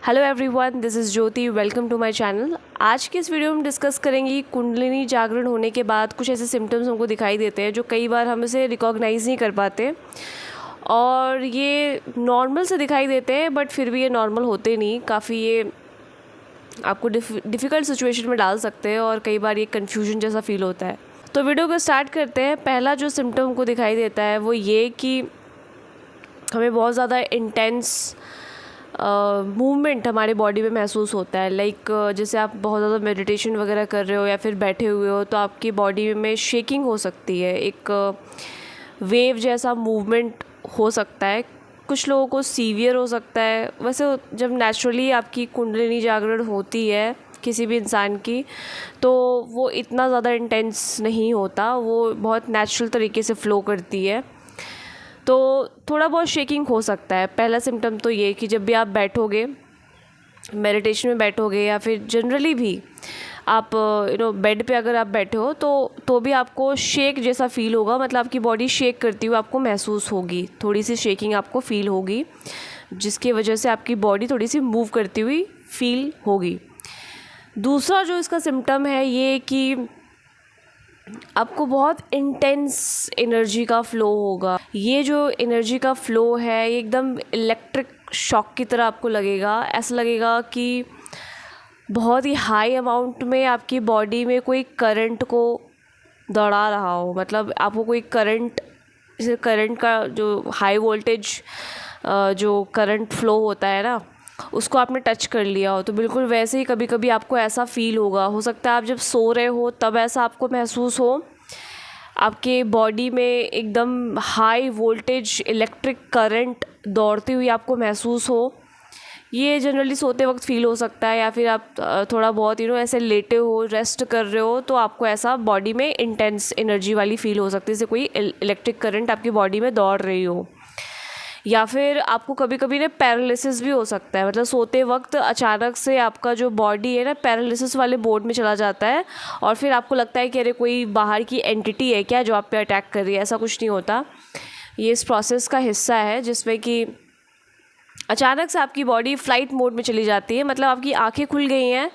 Hello everyone, this is Jyoti. Welcome to my channel. आज की इस वीडियो में डिस्कस करेंगे कुंडलिनी जागरण होने के बाद कुछ ऐसे सिम्टम्स हमको दिखाई देते हैं जो कई बार हम इसे रिकॉग्नाइज़ नहीं कर पाते और ये नॉर्मल से दिखाई देते हैं, बट फिर भी ये नॉर्मल होते नहीं। काफ़ी ये आपको डिफ़िकल्ट सिचुएशन में डाल सकते हैं और कई बार ये कन्फ्यूजन जैसा फील होता है। तो वीडियो को स्टार्ट करते हैं। पहला जो सिम्टम हमको दिखाई देता है वो ये कि हमें बहुत ज़्यादा इंटेंस मूवमेंट हमारे बॉडी में महसूस होता है। लाइक जैसे आप बहुत ज़्यादा मेडिटेशन वगैरह कर रहे हो या फिर बैठे हुए हो तो आपकी बॉडी में शेकिंग हो सकती है, एक वेव जैसा मूवमेंट हो सकता है। कुछ लोगों को सीवियर हो सकता है। वैसे जब नेचुरली आपकी कुंडलिनी जागरण होती है किसी भी इंसान की तो वो इतना ज़्यादा इंटेंस नहीं होता, वो बहुत नेचुरल तरीके से फ़्लो करती है। तो थोड़ा बहुत शेकिंग हो सकता है। पहला सिम्टम तो ये कि जब भी आप बैठोगे, मेडिटेशन में बैठोगे या फिर जनरली भी आप बेड पे अगर आप बैठे हो तो भी आपको शेक जैसा फील होगा। मतलब आपकी बॉडी शेक करती हुई आपको महसूस होगी, थोड़ी सी शेकिंग आपको फील होगी, जिसकी वजह से आपकी बॉडी थोड़ी सी मूव करती हुई फील होगी। दूसरा जो इसका सिम्टम है ये कि आपको बहुत इंटेंस एनर्जी का फ़्लो होगा। ये जो एनर्जी का फ़्लो है ये एकदम इलेक्ट्रिक शॉक की तरह आपको लगेगा। ऐसा लगेगा कि बहुत ही हाई अमाउंट में आपकी बॉडी में कोई करंट को दौड़ा रहा हो। मतलब आपको कोई करंट, जैसे करंट का जो हाई वोल्टेज जो करंट फ़्लो होता है ना, उसको आपने टच कर लिया हो, तो बिल्कुल वैसे ही कभी कभी आपको ऐसा फ़ील होगा। हो सकता है आप जब सो रहे हो तब ऐसा आपको महसूस हो, आपके बॉडी में एकदम हाई वोल्टेज इलेक्ट्रिक करंट दौड़ती हुई आपको महसूस हो। ये जनरली सोते वक्त फ़ील हो सकता है, या फिर आप थोड़ा बहुत ऐसे लेटे हो, रेस्ट कर रहे हो तो आपको ऐसा बॉडी में इंटेंस एनर्जी वाली फ़ील हो सकती है, जैसे कोई इलेक्ट्रिक करंट आपकी बॉडी में दौड़ रही हो। या फिर आपको कभी कभी ना पैरालिसिस भी हो सकता है। मतलब सोते वक्त अचानक से आपका जो बॉडी है ना पैरालिसिस वाले मोड में चला जाता है और फिर आपको लगता है कि अरे कोई बाहर की एंटिटी है क्या जो आप पे अटैक कर रही है। ऐसा कुछ नहीं होता, ये इस प्रोसेस का हिस्सा है जिसमें कि अचानक से आपकी बॉडी फ्लाइट मोड में चली जाती है। मतलब आपकी आंखें खुल गई हैं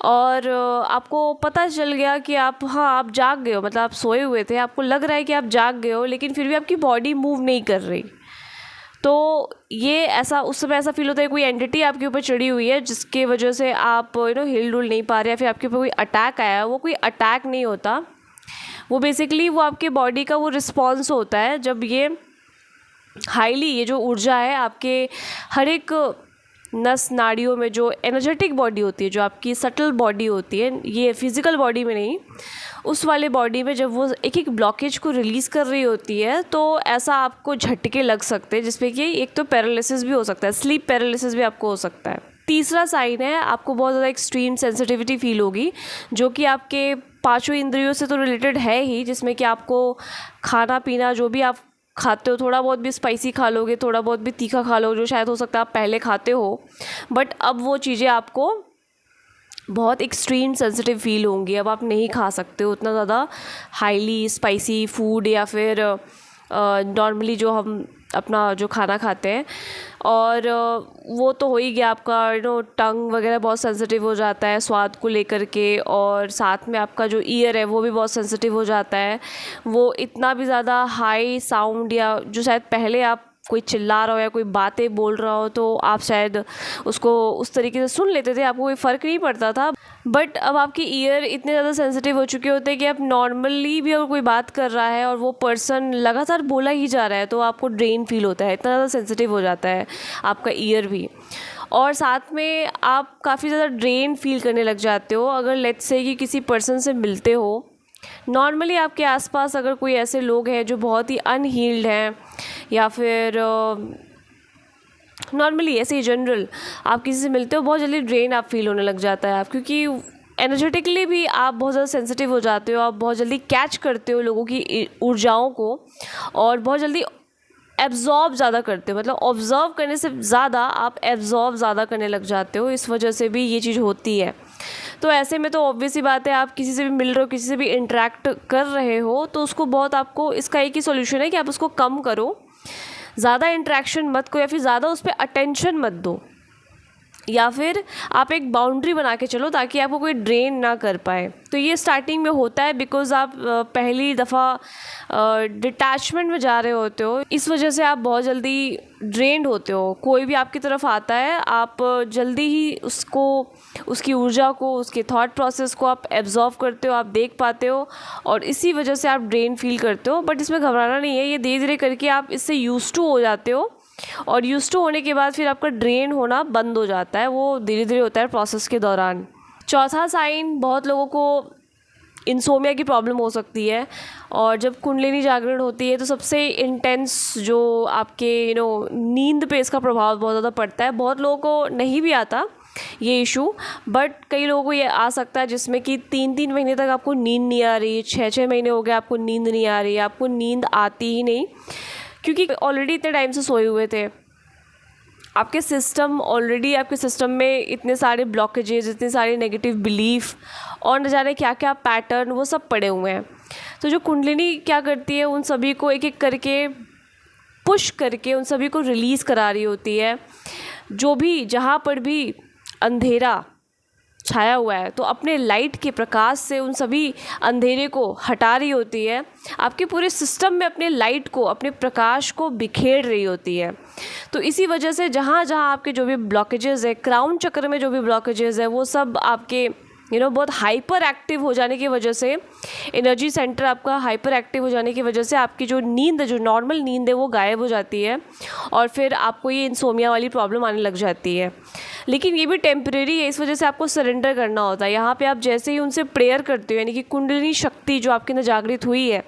और आपको पता चल गया कि आप जाग गए हो। मतलब आप सोए हुए थे, आपको लग रहा है कि आप जाग गए हो, लेकिन फिर भी आपकी बॉडी मूव नहीं कर रही। तो ये ऐसा उस समय ऐसा फील होता है कोई एंटिटी आपके ऊपर चढ़ी हुई है, जिसके वजह से आप हिल डुल नहीं पा रहे, या फिर आपके ऊपर कोई अटैक आया है। वो कोई अटैक नहीं होता, वो बेसिकली वो आपके बॉडी का वो रिस्पॉन्स होता है जब ये हाईली, ये जो ऊर्जा है आपके हर एक नस नाड़ियों में, जो एनर्जेटिक बॉडी होती है, जो आपकी सटल बॉडी होती है, ये फिज़िकल बॉडी में नहीं, उस वाले बॉडी में जब वो एक एक ब्लॉकेज को रिलीज़ कर रही होती है तो ऐसा आपको झटके लग सकते हैं, जिसमें कि एक तो पैरालिसिस भी हो सकता है, स्लीप पैरालिसिस भी आपको हो सकता है। तीसरा साइन है आपको बहुत ज़्यादा एक्सट्रीम सेंसिटिविटी फील होगी, जो कि आपके पांचों इंद्रियों से तो रिलेटेड है ही, जिसमें कि आपको खाना पीना जो भी आप खाते हो, थोड़ा बहुत भी स्पाइसी खा लोगे, थोड़ा बहुत भी तीखा खा लोगे, जो शायद हो सकता है आप पहले खाते हो, बट अब वो चीज़ें आपको बहुत एक्सट्रीम सेंसिटिव फील होंगी। अब आप नहीं खा सकते हो उतना ज़्यादा हाईली स्पाइसी फूड, या फिर नॉर्मली जो हम अपना जो खाना खाते हैं। और वो तो हो ही गया, आपका टंग वगैरह बहुत सेंसिटिव हो जाता है स्वाद को लेकर के, और साथ में आपका जो ईयर है वो भी बहुत सेंसिटिव हो जाता है। वो इतना भी ज़्यादा हाई साउंड, या जो शायद पहले आप कोई चिल्ला रहा हो या कोई बातें बोल रहा हो तो आप शायद उसको उस तरीके से सुन लेते थे, आपको कोई फ़र्क नहीं पड़ता था। बट अब आपके ईयर इतने ज़्यादा सेंसिटिव हो चुके होते हैं कि आप नॉर्मली भी अगर कोई बात कर रहा है और वो पर्सन लगातार बोला ही जा रहा है तो आपको ड्रेन फील होता है, इतना ज़्यादा सेंसिटिव हो जाता है आपका ईयर भी। और साथ में आप काफ़ी ज़्यादा ड्रेन फील करने लग जाते हो अगर लेट्स से कि किसी पर्सन से मिलते हो। नॉर्मली आपके आसपास अगर कोई ऐसे लोग हैं जो बहुत ही अनहील्ड हैं, या फिर नॉर्मली ऐसे ही जनरल आप किसी से मिलते हो, बहुत जल्दी ड्रेन आप फील होने लग जाता है आप, क्योंकि एनर्जेटिकली भी आप बहुत ज़्यादा सेंसिटिव हो जाते हो। आप बहुत जल्दी कैच करते हो लोगों की ऊर्जाओं को और बहुत जल्दी एब्जॉर्ब ज़्यादा करते हो। मतलब ऑब्ज़र्व करने से ज़्यादा आप एब्जॉर्ब ज़्यादा करने लग जाते हो, इस वजह से भी ये चीज़ होती है। तो ऐसे में तो ऑब्वियस ही बात है, आप किसी से भी मिल रहे हो, किसी से भी इंटरेक्ट कर रहे हो तो उसको बहुत, आपको इसका एक ही सॉल्यूशन है कि आप उसको कम करो, ज़्यादा इंटरेक्शन मत करो या फिर ज़्यादा उस पर अटेंशन मत दो। या फिर आप एक बाउंड्री बना के चलो ताकि आपको कोई ड्रेन ना कर पाए। तो ये स्टार्टिंग में होता है बिकॉज़ आप पहली दफ़ा डिटैचमेंट में जा रहे होते हो, इस वजह से आप बहुत जल्दी ड्रेन्ड होते हो। कोई भी आपकी तरफ आता है, आप जल्दी ही उसको, उसकी ऊर्जा को, उसके थॉट प्रोसेस को आप एब्जॉर्व करते हो, आप देख पाते हो और इसी वजह से आप ड्रेन फील करते हो। बट इसमें घबराना नहीं है, ये धीरे धीरे करके आप इससे यूज्ड टू हो जाते हो और यूज्ड टू होने के बाद फिर आपका ड्रेन होना बंद हो जाता है। वो धीरे धीरे होता है प्रोसेस के दौरान। चौथा साइन, बहुत लोगों को इंसोमिया की प्रॉब्लम हो सकती है और जब कुंडलिनी जागरण होती है तो सबसे इंटेंस जो आपके नींद पे इसका प्रभाव बहुत ज़्यादा पड़ता है। बहुत लोगों को नहीं भी आता ये इशू, बट कई लोगों को ये आ सकता है जिसमें कि 3-3 महीने तक आपको नींद नहीं आ रही, 6-6 महीने हो गए आपको नींद नहीं आ रही, आपको नींद आती ही नहीं क्योंकि ऑलरेडी इतने टाइम से सोए हुए थे। आपके सिस्टम में इतने सारे ब्लॉकेजेस, इतने सारे नेगेटिव बिलीफ और न जाने क्या क्या पैटर्न वो सब पड़े हुए हैं। तो जो कुंडलिनी क्या करती है, उन सभी को एक एक करके पुश करके उन सभी को रिलीज़ करा रही होती है। जो भी, जहाँ पर भी अंधेरा छाया हुआ है तो अपने लाइट के प्रकाश से उन सभी अंधेरे को हटा रही होती है। आपके पूरे सिस्टम में अपने लाइट को, अपने प्रकाश को बिखेर रही होती है। तो इसी वजह से जहाँ जहाँ आपके जो भी ब्लॉकेजेस है, क्राउन चक्र में जो भी ब्लॉकेजेस है, वो सब आपके बहुत हाइपर एक्टिव हो जाने की वजह से, एनर्जी सेंटर आपका हाइपर एक्टिव हो जाने की वजह से आपकी जो नींद, जो नॉर्मल नींद है वो गायब हो जाती है और फिर आपको ये इंसोमिया वाली प्रॉब्लम आने लग जाती है। लेकिन ये भी टेम्परेरी है, इस वजह से आपको सरेंडर करना होता है। यहाँ पे आप जैसे ही उनसे प्रेयर करते हो, यानी कि कुंडलिनी शक्ति जो आपके अंदर जागृत हुई है,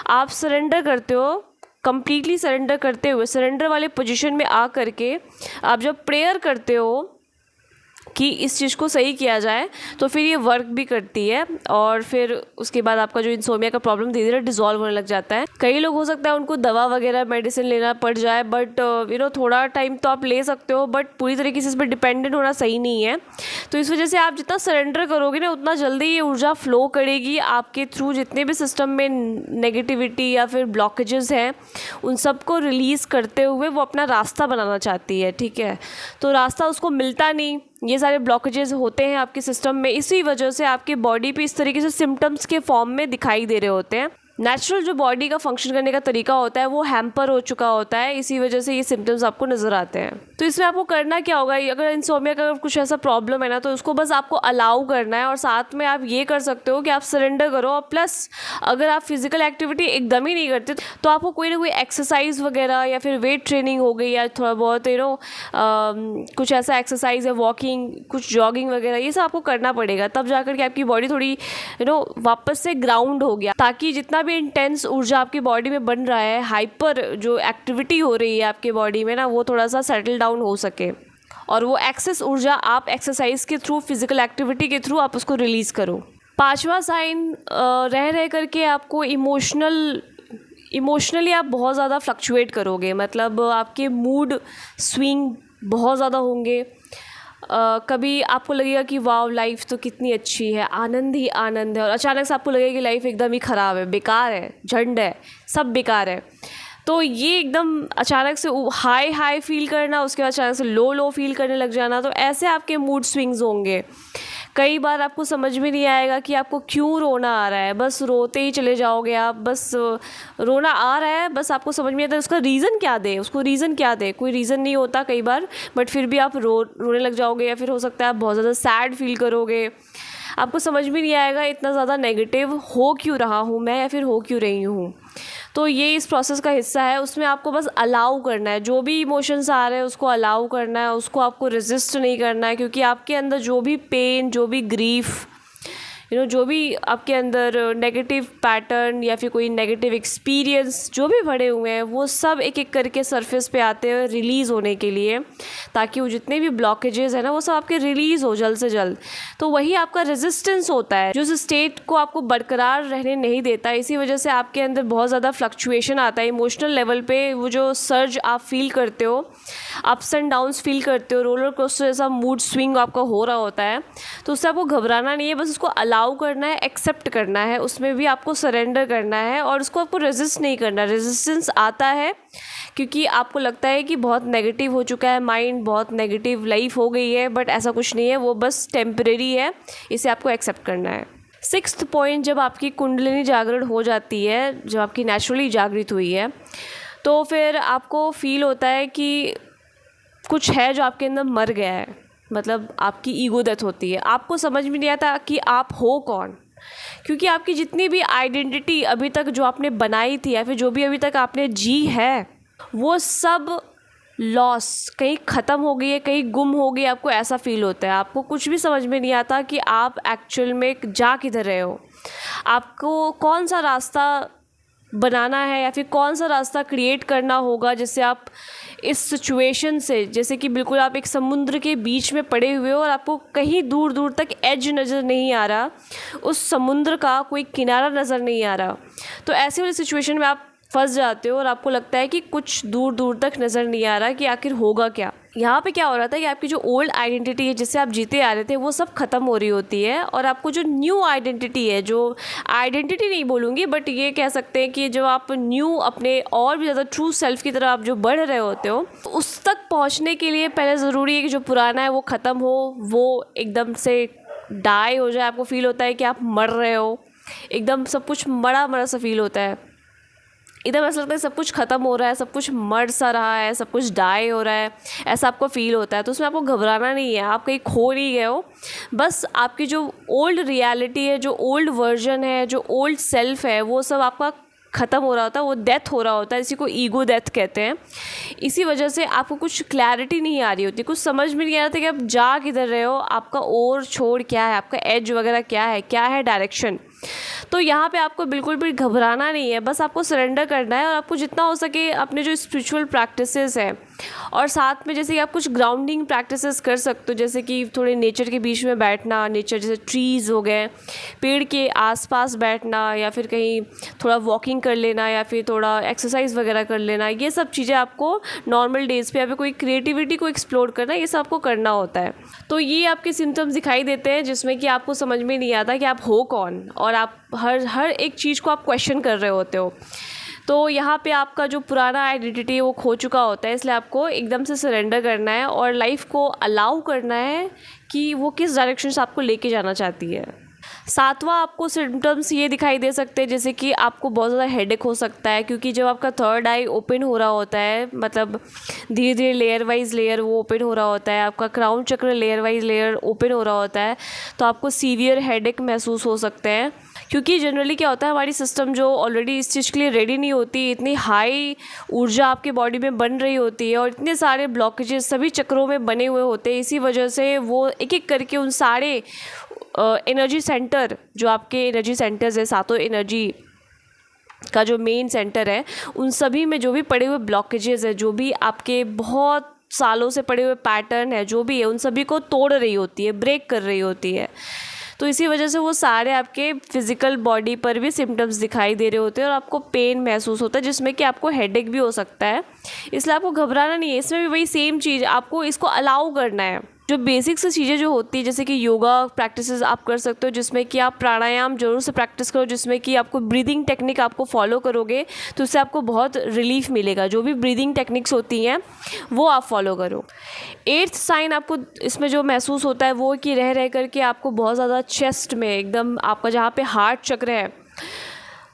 आप सरेंडर करते हो, कंप्लीटली सरेंडर करते हुए, सरेंडर वाले पोजीशन में आ करके आप जब प्रेयर करते हो कि इस चीज़ को सही किया जाए, तो फिर ये वर्क भी करती है और फिर उसके बाद आपका जो इंसोमिया का प्रॉब्लम धीरे धीरे डिसॉल्व होने लग जाता है। कई लोग हो सकता है उनको दवा वगैरह मेडिसिन लेना पड़ जाए, बट थोड़ा टाइम तो आप ले सकते हो, बट पूरी तरीके से इस पर डिपेंडेंट होना सही नहीं है। तो इस वजह से आप जितना सरेंडर करोगे ना, उतना जल्दी ये ऊर्जा फ्लो करेगी आपके थ्रू। जितने भी सिस्टम में नेगेटिविटी या फिर ब्लॉकेजेस हैं, उन सबको रिलीज़ करते हुए वो अपना रास्ता बनाना चाहती है, ठीक है। तो रास्ता उसको मिलता नहीं, ये सारे ब्लॉकेजेस होते हैं आपके सिस्टम में, इसी वजह से आपकी बॉडी पे इस तरीके से सिम्टम्स के फॉर्म में दिखाई दे रहे होते हैं। नेचुरल जो बॉडी का फंक्शन करने का तरीका होता है वो हैम्पर हो चुका होता है, इसी वजह से ये सिम्टम्स आपको नज़र आते हैं। तो इसमें आपको करना क्या होगा, अगर इंसोमिया का कुछ ऐसा प्रॉब्लम है ना, तो उसको बस आपको अलाउ करना है और साथ में आप ये कर सकते हो कि आप सरेंडर करो। और प्लस अगर आप फिजिकल एक्टिविटी एकदम ही नहीं करते तो आपको कोई ना कोई एक्सरसाइज वगैरह या फिर वेट ट्रेनिंग हो गई या थोड़ा बहुत कुछ ऐसा एक्सरसाइज है, वॉकिंग, कुछ जॉगिंग वगैरह, ये सब आपको करना पड़ेगा। तब जाकर के आपकी बॉडी थोड़ी वापस से ग्राउंड हो गया, ताकि जितना भी इंटेंस ऊर्जा आपकी बॉडी में बन रहा है, हाइपर जो एक्टिविटी हो रही है आपकी बॉडी में ना, वो थोड़ा सा सेटल डाउन हो सके और वो एक्सेस ऊर्जा आप एक्सरसाइज के थ्रू, फिजिकल एक्टिविटी के थ्रू आप उसको रिलीज़ करो। 5वां साइन, रह करके आपको इमोशनली आप बहुत ज़्यादा फ्लक्चुएट करोगे, मतलब आपके मूड स्विंग बहुत ज़्यादा होंगे। कभी आपको लगेगा कि वाह लाइफ तो कितनी अच्छी है, आनंद ही आनंद है, और अचानक से आपको लगेगा कि लाइफ एकदम ही ख़राब है, बेकार है, झंड है, सब बेकार है। तो ये एकदम अचानक से हाई फील करना, उसके बाद अचानक से लो फील करने लग जाना, तो ऐसे आपके मूड स्विंग्स होंगे। कई बार आपको समझ में नहीं आएगा कि आपको क्यों रोना आ रहा है, बस रोते ही चले जाओगे आप, बस रोना आ रहा है, बस आपको समझ में आता है उसका रीज़न क्या दे, कोई रीज़न नहीं होता कई बार, बट फिर भी आप रोने लग जाओगे, या फिर हो सकता है आप बहुत ज़्यादा सैड फील करोगे। आपको समझ में नहीं आएगा इतना ज़्यादा नेगेटिव हो क्यों रहा हूँ मैं, या फिर हो क्यों रही हूँ। तो ये इस प्रोसेस का हिस्सा है, उसमें आपको बस अलाउ करना है, जो भी इमोशंस आ रहे हैं उसको अलाउ करना है, उसको आपको रेजिस्ट नहीं करना है, क्योंकि आपके अंदर जो भी पेन, जो भी ग्रीफ, जो भी आपके अंदर नेगेटिव पैटर्न या फिर कोई नेगेटिव एक्सपीरियंस जो भी भरे हुए हैं, वो सब एक एक करके सरफेस पे आते हैं रिलीज़ होने के लिए, ताकि वो जितने भी ब्लॉकेजेस हैं ना, वो सब आपके रिलीज़ हो जल्द से जल्द। तो वही आपका रेजिस्टेंस होता है जो उस स्टेट को आपको बरकरार रहने नहीं देता। इसी वजह से आपके अंदर बहुत ज़्यादा फ्लक्चुएशन आता है इमोशनल लेवल पे। वो जो सर्ज आप फील करते हो, अप्स एंड डाउन्स फील करते हो, रोलर कोस्टर जैसा मूड स्विंग आपका हो रहा होता है, तो उससे आपको घबराना नहीं है, बस उसको अलाउ करना है, एक्सेप्ट करना है, उसमें भी आपको सरेंडर करना है और उसको आपको रेजिस्ट नहीं करना। रेजिस्टेंस आता है, क्योंकि आपको लगता है कि बहुत नेगेटिव हो चुका है माइंड, बहुत नेगेटिव लाइफ हो गई है, बट ऐसा कुछ नहीं है, वो बस टेम्परेरी है, इसे आपको एक्सेप्ट करना है। 6th पॉइंट, जब आपकी कुंडलिनी जागरण हो जाती है, जब आपकी नेचुरली जागृत हुई है, तो फिर आपको फील होता है कि कुछ है जो आपके अंदर मर गया है, मतलब आपकी ईगो डेथ होती है। आपको समझ में नहीं आता कि आप हो कौन, क्योंकि आपकी जितनी भी आइडेंटिटी अभी तक जो आपने बनाई थी या फिर जो भी अभी तक आपने जी है, वो सब लॉस, कहीं ख़त्म हो गई है, कहीं गुम हो गई, आपको ऐसा फील होता है। आपको कुछ भी समझ में नहीं आता कि आप एक्चुअल में जा किधर रहे हो, आपको कौन सा रास्ता बनाना है या फिर कौन सा रास्ता क्रिएट करना होगा जिससे आप इस सिचुएशन से, जैसे कि बिल्कुल आप एक समुद्र के बीच में पड़े हुए हो और आपको कहीं दूर दूर तक एज नज़र नहीं आ रहा, उस समुद्र का कोई किनारा नज़र नहीं आ रहा, तो ऐसी वाली सिचुएशन में आप फंस जाते हो और आपको लगता है कि कुछ दूर दूर तक नज़र नहीं आ रहा कि आखिर होगा क्या। यहाँ पे क्या हो रहा था कि आपकी जो ओल्ड आइडेंटिटी है जिससे आप जीते आ रहे थे, वो सब ख़त्म हो रही होती है और आपको जो न्यू आइडेंटिटी है, जो आइडेंटिटी नहीं बोलूँगी बट ये कह सकते हैं कि जब आप न्यू अपने और भी ज़्यादा ट्रू सेल्फ की तरफ आप जो बढ़ रहे होते हो, तो उस तक पहुँचने के लिए पहले ज़रूरी है कि जो पुराना है वो ख़त्म हो, वो एकदम से डाई हो जाए। आपको फील होता है कि आप मर रहे हो, एकदम सब कुछ मरा मरा सा फील होता है, एकदम ऐसा लगता है सब कुछ ख़त्म हो रहा है, सब कुछ मर सा रहा है, सब कुछ डाई हो रहा है, ऐसा आपको फील होता है। तो उसमें आपको घबराना नहीं है, आप कहीं खो नहीं गए हो, बस आपकी जो ओल्ड रियलिटी है, जो ओल्ड वर्जन है, जो ओल्ड सेल्फ है, वो सब आपका ख़त्म हो रहा होता है, वो डेथ हो रहा होता है, इसी को ईगो डेथ कहते हैं। इसी वजह से आपको कुछ क्लैरिटी नहीं आ रही होती, कुछ समझ में नहीं आ रहा था कि आप जा किधर रहे हो, आपका और छोड़ क्या है, आपका एज वगैरह क्या है डायरेक्शन। तो यहाँ पे आपको बिल्कुल भी घबराना नहीं है, बस आपको सरेंडर करना है और आपको जितना हो सके अपने जो स्पिरिचुअल प्रैक्टिसेस हैं और साथ में जैसे कि आप कुछ ग्राउंडिंग प्रैक्टिसेस कर सकते हो, जैसे कि थोड़े नेचर के बीच में बैठना, नेचर जैसे ट्रीज़ हो गए, पेड़ के आसपास बैठना, या फिर कहीं थोड़ा वॉकिंग कर लेना, या फिर थोड़ा एक्सरसाइज वगैरह कर लेना। ये सब चीज़ें आपको नॉर्मल डेज़ पे या फिर कोई क्रिएटिविटी को एक्सप्लोर करना, ये सब आपको करना होता है। तो ये आपके सिम्टम्स दिखाई देते हैं जिसमें कि आपको समझ में नहीं आता कि आप हो कौन, और आप हर एक चीज़ को आप क्वेश्चन कर रहे होते हो। तो यहाँ पे आपका जो पुराना आइडेंटिटी है वो खो चुका होता है, इसलिए आपको एकदम से सरेंडर करना है और लाइफ को अलाउ करना है कि वो किस डायरेक्शन से आपको लेके जाना चाहती है। 7वां आपको सिम्टम्स ये दिखाई दे सकते हैं जैसे कि आपको बहुत ज़्यादा हेडेक हो सकता है, क्योंकि जब आपका थर्ड आई ओपन हो रहा होता है, मतलब धीरे धीरे लेयर वाइज लेयर वो ओपन हो रहा होता है, आपका क्राउन चक्र लेयर वाइज लेयर ओपन हो रहा होता है, तो आपको सीवियर हेडेक महसूस हो सकते हैं। क्योंकि जनरली क्या होता है, हमारी सिस्टम जो ऑलरेडी इस चीज़ के लिए रेडी नहीं होती, इतनी हाई ऊर्जा आपकी बॉडी में बन रही होती है और इतने सारे ब्लॉकेजेस सभी चक्रों में बने हुए होते हैं, इसी वजह से वो एक एक करके उन सारे एनर्जी सेंटर, जो आपके एनर्जी सेंटर्स है, सातों एनर्जी का जो मेन सेंटर है, उन सभी में जो भी पड़े हुए ब्लॉकेजेस है, जो भी आपके बहुत सालों से पड़े हुए पैटर्न है, जो भी है, उन सभी को तोड़ रही होती है, ब्रेक कर रही होती है। तो इसी वजह से वो सारे आपके फिज़िकल बॉडी पर भी सिम्टम्स दिखाई दे रहे होते हैं और आपको पेन महसूस होता है, जिसमें कि आपको हेडेक भी हो सकता है। इसलिए आपको घबराना नहीं है, इसमें भी वही सेम चीज़, आपको इसको अलाउ करना है। जो बेसिक सी चीज़ें जो होती है, जैसे कि योगा प्रैक्टिसेस आप कर सकते हो, जिसमें कि आप प्राणायाम जरूर से प्रैक्टिस करो, जिसमें कि आपको ब्रीदिंग टेक्निक आपको फॉलो करोगे तो उससे आपको बहुत रिलीफ मिलेगा। जो भी ब्रीदिंग टेक्निक्स होती हैं वो आप फॉलो करो। 8th साइन आपको इसमें जो महसूस होता है वो कि रह करके आपको बहुत ज़्यादा चेस्ट में, एकदम आपका जहाँ पे हार्ट चक्र है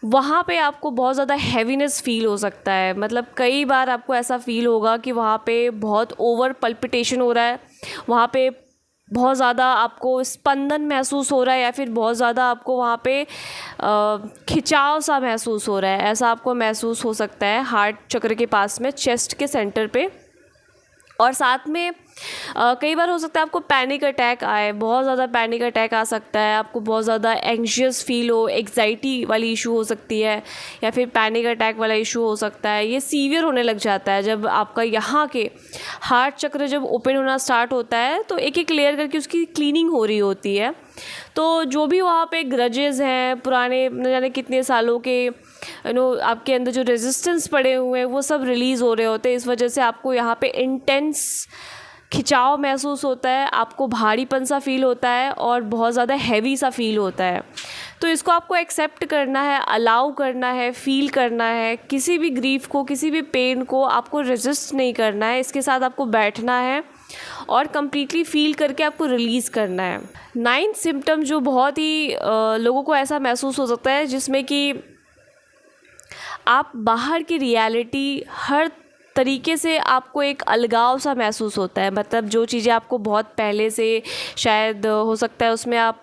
वहाँ पे आपको बहुत ज़्यादा हैवीनेस फील हो सकता है। मतलब कई बार आपको ऐसा फील होगा कि वहाँ पे बहुत ओवर पल्पिटेशन हो रहा है, वहाँ पे बहुत ज़्यादा आपको स्पंदन महसूस हो रहा है, या फिर बहुत ज़्यादा आपको वहाँ पे खिंचाव सा महसूस हो रहा है, ऐसा आपको महसूस हो सकता है हार्ट चक्र के पास में, चेस्ट के सेंटर पे। और साथ में कई बार हो सकता है आपको पैनिक अटैक आए, बहुत ज़्यादा पैनिक अटैक आ सकता है, आपको बहुत ज़्यादा एंग्शियस फील हो, एग्जाइटी वाली इशू हो सकती है, या फिर पैनिक अटैक वाला इशू हो सकता है। ये सीवियर होने लग जाता है जब आपका यहाँ के हार्ट चक्र जब ओपन होना स्टार्ट होता है, तो एक एक लेयर करके उसकी क्लीनिंग हो रही होती है। तो जो भी वहाँ पे ग्रजेस हैं पुराने न जाने कितने सालों के, आपके अंदर जो रेजिस्टेंस पड़े हुए हैं वो सब रिलीज़ हो रहे होते हैं। इस वजह से आपको यहाँ पे इंटेंस खिंचाव महसूस होता है, आपको भारीपन सा फील होता है और बहुत ज़्यादा हैवी सा फील होता है। तो तो इसको आपको एक्सेप्ट करना है, अलाउ करना है, फील करना है। किसी भी ग्रीफ को, किसी भी पेन को आपको रेजिस्ट नहीं करना है, इसके साथ आपको बैठना है और कम्प्लीटली फील करके आपको रिलीज़ करना है। 9th सिम्टम जो बहुत ही लोगों को ऐसा महसूस हो सकता है जिसमें कि आप बाहर की रियलिटी हर तरीके से आपको एक अलगाव सा महसूस होता है। मतलब जो चीज़ें आपको बहुत पहले से शायद हो सकता है उसमें आप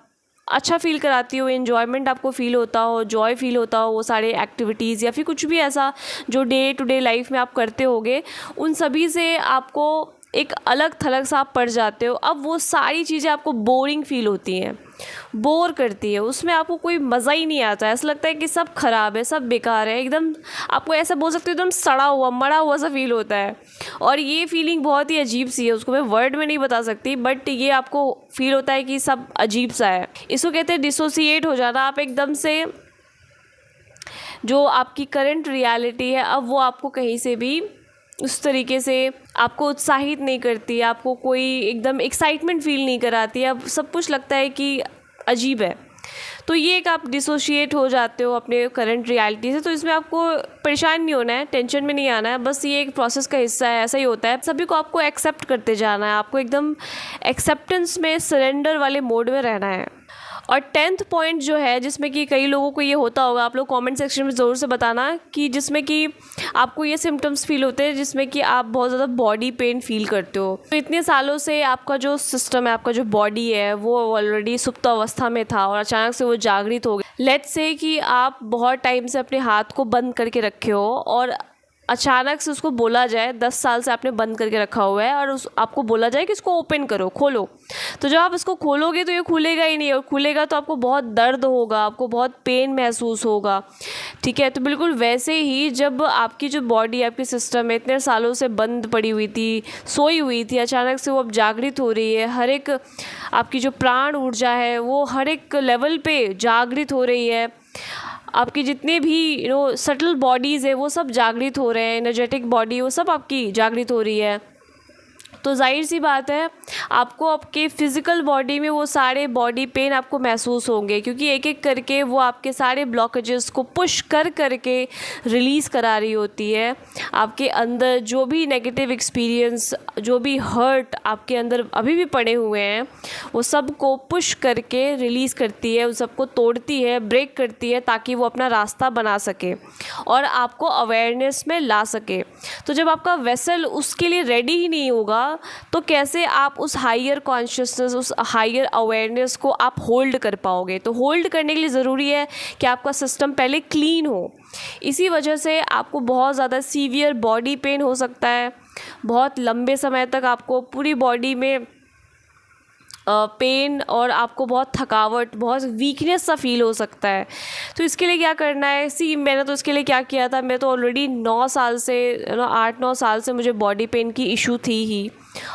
अच्छा फ़ील कराती हो, एन्जॉयमेंट आपको फ़ील होता हो, जॉय फ़ील होता हो, वो सारे एक्टिविटीज़ या फिर कुछ भी ऐसा जो डे टू डे लाइफ में आप करते होगे, उन सभी से आपको एक अलग थलग सा आप पड़ जाते हो। अब वो सारी चीज़ें आपको बोरिंग फ़ील होती हैं, बोर करती है, उसमें आपको कोई मज़ा ही नहीं आता है। ऐसा लगता है कि सब ख़राब है, सब बेकार है, एकदम आपको ऐसा बोल सकते हो एकदम सड़ा हुआ, मरा हुआ सा फील होता है। और ये फीलिंग बहुत ही अजीब सी है, उसको मैं वर्ड में नहीं बता सकती, बट ये आपको फील होता है कि सब अजीब सा है। इसको कहते हैं डिसोसिएट हो जाना। आप एकदम से जो आपकी करंट रियलिटी है, अब वो आपको कहीं से भी उस तरीके से आपको उत्साहित नहीं करती, आपको कोई एकदम एक्साइटमेंट फील नहीं कराती। अब सब कुछ लगता है कि अजीब है। तो ये एक आप डिसोशिएट हो जाते हो अपने करंट रियलिटी से। तो इसमें आपको परेशान नहीं होना है, टेंशन में नहीं आना है, बस ये एक प्रोसेस का हिस्सा है, ऐसा ही होता है। सभी को आपको एक्सेप्ट करते जाना है, आपको एकदम एक्सेप्टेंस में, सरेंडर वाले मोड में रहना है। और 10th पॉइंट जो है, जिसमें कि कई लोगों को ये होता होगा, आप लोग कमेंट सेक्शन में ज़रूर से बताना कि जिसमें कि आपको ये सिम्टम्स फील होते हैं जिसमें कि आप बहुत ज़्यादा बॉडी पेन फील करते हो। तो इतने सालों से आपका जो सिस्टम है, आपका जो बॉडी है, वो ऑलरेडी सुप्त अवस्था में था और अचानक से वो जागृत हो गया। लेट्स से कि आप बहुत टाइम से अपने हाथ को बंद करके रखे हो और अचानक से उसको बोला जाए, 10 साल से आपने बंद करके रखा हुआ है और आपको बोला जाए कि इसको ओपन करो, खोलो। तो जब आप इसको खोलोगे तो ये खुलेगा ही नहीं, और खुलेगा तो आपको बहुत दर्द होगा, आपको बहुत पेन महसूस होगा। ठीक है, तो बिल्कुल वैसे ही जब आपकी जो बॉडी, आपकी सिस्टम है, इतने सालों से बंद पड़ी हुई थी, सोई हुई थी, अचानक से वो अब जागृत हो रही है। हर एक आपकी जो प्राण ऊर्जा है वो हर एक लेवल पे जागृत हो रही है। आपकी जितने भी सटल बॉडीज़ है वो सब जागृत हो रहे हैं, एनर्जेटिक बॉडी वो सब आपकी जागृत हो रही है। तो जाहिर सी बात है आपको आपके फ़िज़िकल बॉडी में वो सारे बॉडी पेन आपको महसूस होंगे, क्योंकि एक एक करके वो आपके सारे ब्लॉकेजेस को पुश कर करके रिलीज़ करा रही होती है। आपके अंदर जो भी नेगेटिव एक्सपीरियंस, जो भी हर्ट आपके अंदर अभी भी पड़े हुए हैं, वो सब को पुश करके रिलीज़ करती है, उन सबको तोड़ती है, ब्रेक करती है, ताकि वो अपना रास्ता बना सके और आपको अवेयरनेस में ला सके। तो जब आपका वेसल उसके लिए रेडी ही नहीं होगा, तो कैसे आप उस हायर कॉन्शियसनेस, उस हायर अवेयरनेस को आप होल्ड कर पाओगे। तो होल्ड करने के लिए ज़रूरी है कि आपका सिस्टम पहले क्लीन हो। इसी वजह से आपको बहुत ज़्यादा सीवियर बॉडी पेन हो सकता है, बहुत लंबे समय तक आपको पूरी बॉडी में पेन और आपको बहुत थकावट, बहुत वीकनेस सा फील हो सकता है। तो इसके लिए क्या करना है, मैंने तो इसके लिए क्या किया था, मैं तो ऑलरेडी 9 साल से 8-9 साल से मुझे बॉडी पेन की इशू थी ही,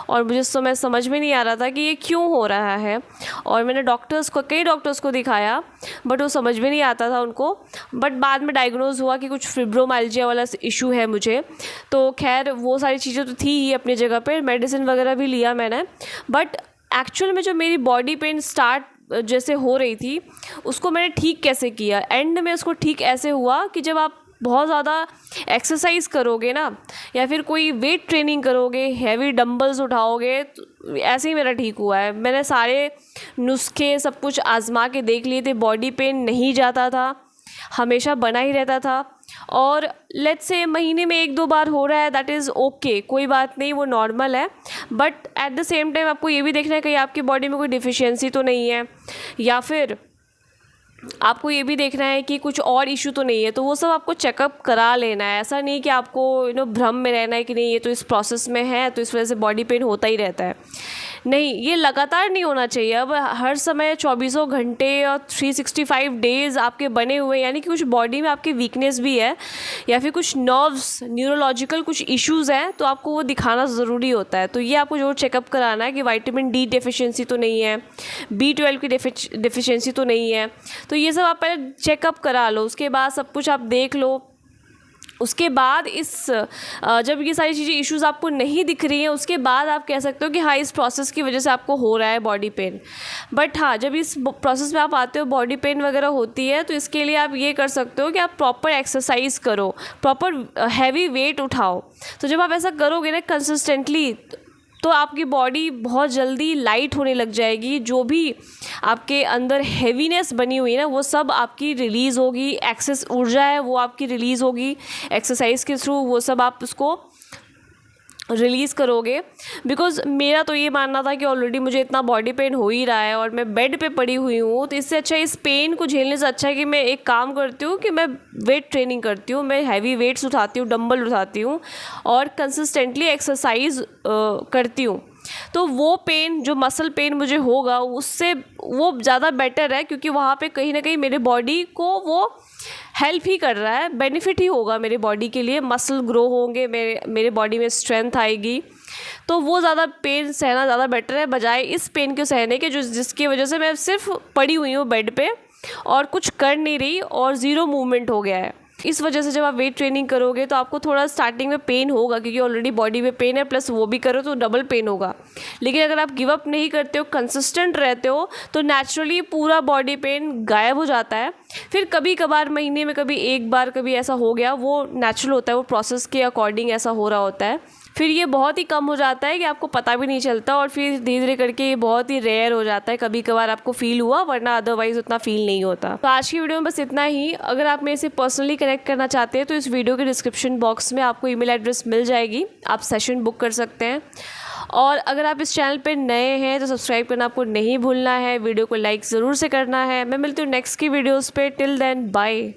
और मुझे उस समय समझ में नहीं आ रहा था कि ये क्यों हो रहा है। और मैंने कई डॉक्टर्स को दिखाया, बट वो समझ में नहीं आता था उनको। बट बाद में डायग्नोज हुआ कि कुछ फिब्रोमाइल्जिया वाला इशू है मुझे। तो खैर वो सारी चीज़ें तो थी ही अपनी जगह पर, मेडिसिन वगैरह भी लिया मैंने। बट एक्चुअल में जो मेरी बॉडी पेन स्टार्ट जैसे हो रही थी, उसको मैंने ठीक कैसे किया, एंड में उसको ठीक ऐसे हुआ कि जब आप बहुत ज़्यादा एक्सरसाइज करोगे ना, या फिर कोई वेट ट्रेनिंग करोगे, हैवी डंबल्स उठाओगे, तो ऐसे ही मेरा ठीक हुआ है। मैंने सारे नुस्खे सब कुछ आजमा के देख लिए थे, बॉडी पेन नहीं जाता था, हमेशा बना ही रहता था। और लेट्स से महीने में 1-2 बार हो रहा है, दैट इज़ ओके, कोई बात नहीं, वो नॉर्मल है। But at the same time आपको ये भी देखना है कि आपकी बॉडी में कोई डिफिशियंसी तो नहीं है, या फिर आपको ये भी देखना है कि कुछ और इशू तो नहीं है। तो वो सब आपको चेकअप करा लेना है। ऐसा नहीं कि आपको भ्रम में रहना है कि नहीं ये तो इस प्रोसेस में है तो इस वजह से बॉडी पेन होता ही रहता है। नहीं, ये लगातार नहीं होना चाहिए। अब हर समय 24 घंटे और 365 डेज़ आपके बने हुए, यानी कि कुछ बॉडी में आपकी वीकनेस भी है या फिर कुछ नर्व्स, न्यूरोलॉजिकल कुछ इश्यूज़ हैं, तो आपको वो दिखाना ज़रूरी होता है। तो ये आपको जरूर चेकअप कराना है कि विटामिन डी डेफिशिएंसी तो नहीं है, B12 की डेफिशिएंसी तो नहीं है। तो ये सब आप पहले चेकअप करा लो, उसके बाद सब कुछ आप देख लो। उसके बाद जब ये सारी चीज़ें इश्यूज़ आपको नहीं दिख रही हैं, उसके बाद आप कह सकते हो कि हाँ, इस प्रोसेस की वजह से आपको हो रहा है बॉडी पेन। बट हाँ, जब इस प्रोसेस में आप आते हो, बॉडी पेन वगैरह होती है, तो इसके लिए आप ये कर सकते हो कि आप प्रॉपर एक्सरसाइज करो, प्रॉपर हैवी वेट उठाओ। तो जब आप ऐसा करोगे ना कंसिस्टेंटली, तो आपकी बॉडी बहुत जल्दी लाइट होने लग जाएगी। जो भी आपके अंदर हैवीनेस बनी हुई है ना, वो सब आपकी रिलीज़ होगी। एक्सेस ऊर्जा है वो आपकी रिलीज़ होगी एक्सरसाइज के थ्रू, वो सब आप उसको रिलीज़ करोगे। बिकॉज़ मेरा तो ये मानना था कि ऑलरेडी मुझे इतना बॉडी पेन हो ही रहा है और मैं बेड पे पड़ी हुई हूँ, तो इससे अच्छा, इस पेन को झेलने से अच्छा है कि मैं एक काम करती हूँ कि मैं वेट ट्रेनिंग करती हूँ, मैं हैवी वेट्स उठाती हूँ, डंबल उठाती हूँ और कंसिस्टेंटली एक्सरसाइज करती हूँ। तो वो पेन, जो मसल पेन मुझे होगा, उससे वो ज़्यादा बेटर है, क्योंकि वहाँ पे कहीं ना कहीं मेरे बॉडी को वो हेल्प ही कर रहा है, बेनिफिट ही होगा मेरे बॉडी के लिए। मसल ग्रो होंगे, मेरे बॉडी में स्ट्रेंथ आएगी। तो वो ज़्यादा पेन सहना ज़्यादा बेटर है, बजाय इस पेन को सहने के, जिसकी वजह से मैं सिर्फ पड़ी हुई हूँ बेड पे और कुछ कर नहीं रही और ज़ीरो मूवमेंट हो गया है। इस वजह से जब आप वेट ट्रेनिंग करोगे तो आपको थोड़ा स्टार्टिंग में पेन होगा, क्योंकि ऑलरेडी बॉडी में पेन है, प्लस वो भी करो तो डबल पेन होगा। लेकिन अगर आप गिव अप नहीं करते हो, कंसिस्टेंट रहते हो, तो नेचुरली पूरा बॉडी पेन गायब हो जाता है। फिर कभी कभार महीने में कभी एक बार कभी ऐसा हो गया, वो नेचुरल होता है, वो प्रोसेस के अकॉर्डिंग ऐसा हो रहा होता है। फिर ये बहुत ही कम हो जाता है कि आपको पता भी नहीं चलता, और फिर धीरे धीरे करके ये बहुत ही रेयर हो जाता है। कभी कभार आपको फील हुआ, वरना अदरवाइज उतना फील नहीं होता। तो आज की वीडियो में बस इतना ही। अगर आप मेरे से पर्सनली कनेक्ट करना चाहते हैं तो इस वीडियो के डिस्क्रिप्शन बॉक्स में आपको ईमेल एड्रेस मिल जाएगी, आप सेशन बुक कर सकते हैं। और अगर आप इस चैनल पे नए हैं तो सब्सक्राइब करना आपको नहीं भूलना है, वीडियो को लाइक ज़रूर से करना है। मैं मिलती हूँ नेक्स्ट की वीडियोज़ पे। Till then bye.